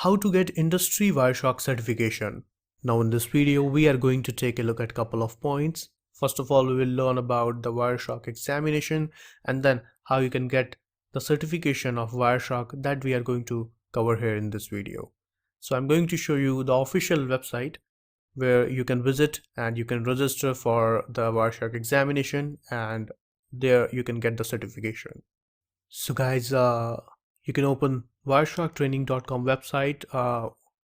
How to get industry Wireshark certification. Now in this video we are going to take a look at a couple of points. First of all, we will learn about the Wireshark examination and then how you can get the certification of Wireshark that we are going to cover here in this video. So I'm going to show you the official website where you can visit and you can register for the Wireshark examination, and there you can get the certification. So guys, you can open wiresharktraining.com website,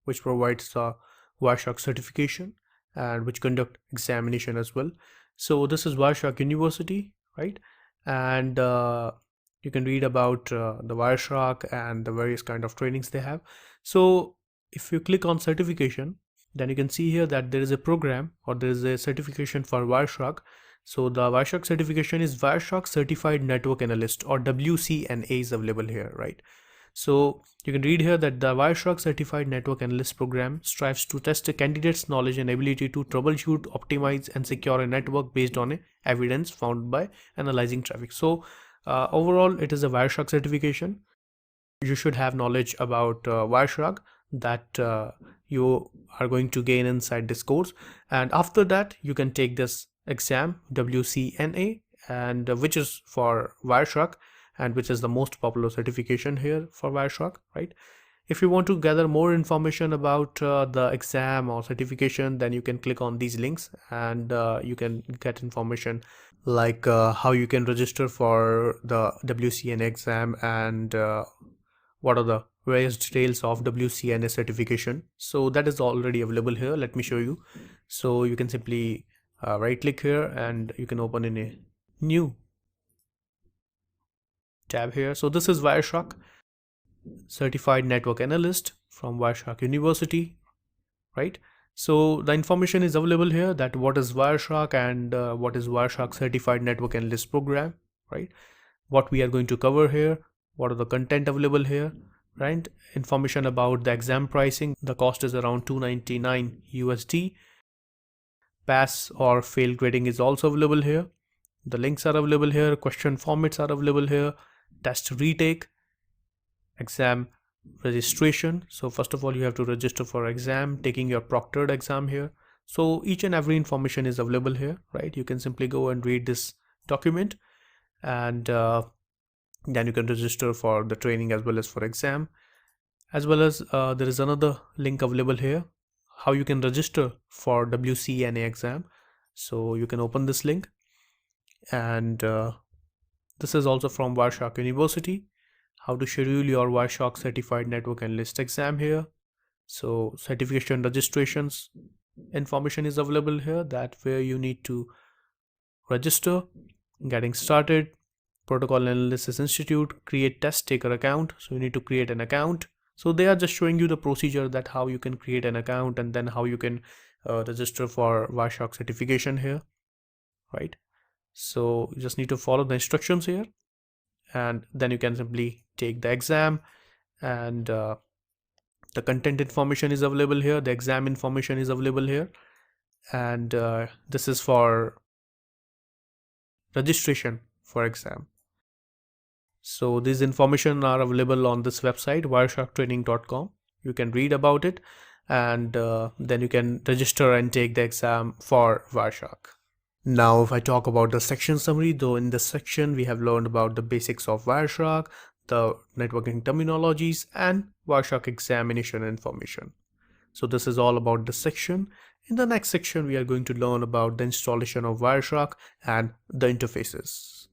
which provides the Wireshark certification and which conduct examination as well. So this is Wireshark University, right? And you can read about the Wireshark and the various kind of trainings they have. So if you click on certification, then you can see here that there is a program or there is a certification for Wireshark. So the Wireshark certification is Wireshark Certified Network Analyst, or WCNA, is available here, right? So you can read here that the Wireshark Certified Network Analyst program strives to test a candidate's knowledge and ability to troubleshoot, optimize, and secure a network based on evidence found by analyzing traffic. So overall, it is a Wireshark certification. You should have knowledge about Wireshark that you are going to gain inside this course, and after that you can take this exam WCNA, and which is for Wireshark and which is the most popular certification here for Wireshark, right? If you want to gather more information about the exam or certification, then you can click on these links and you can get information like how you can register for the WCNA exam and what are the various details of WCNA certification. So that is already available here. Let me show you. So you can simply right click here and you can open in a new tab here. So this is Wireshark Certified Network Analyst from Wireshark University, right? So the information is available here, that what is Wireshark and what is Wireshark Certified Network Analyst program, right? What we are going to cover here, what are the content available here, right? Information about the exam pricing. The cost is around $299 USD. Pass or fail grading is also available here. The links are available here. Question formats are available here. Test retake, exam registration. So first of all, you have to register for exam, taking your proctored exam here. So each and every information is available here, right? You can simply go and read this document, and then you can register for the training as well as for exam, as well as there is another link available here, how you can register for WCNA exam. So you can open this link, and this is also from Wireshark University, how to schedule your Wireshark Certified Network Analyst exam here. So certification registrations information is available here, that where you need to register, getting started, Protocol Analysis Institute, create test taker account. So you need to create an account. So they are just showing you the procedure, that how you can create an account and then how you can register for Wireshark certification here, right? So you just need to follow the instructions here, and then you can simply take the exam, and the content information is available here, the exam information is available here, and this is for registration for exam. So these information are available on this website wiresharktraining.com. You can read about it, and then you can register and take the exam for Wireshark. Now if I talk about the section summary, though in this section we have learned about the basics of Wireshark, the networking terminologies, and Wireshark examination information. So this is all about this section. In the next section we are going to learn about the installation of Wireshark and the interfaces.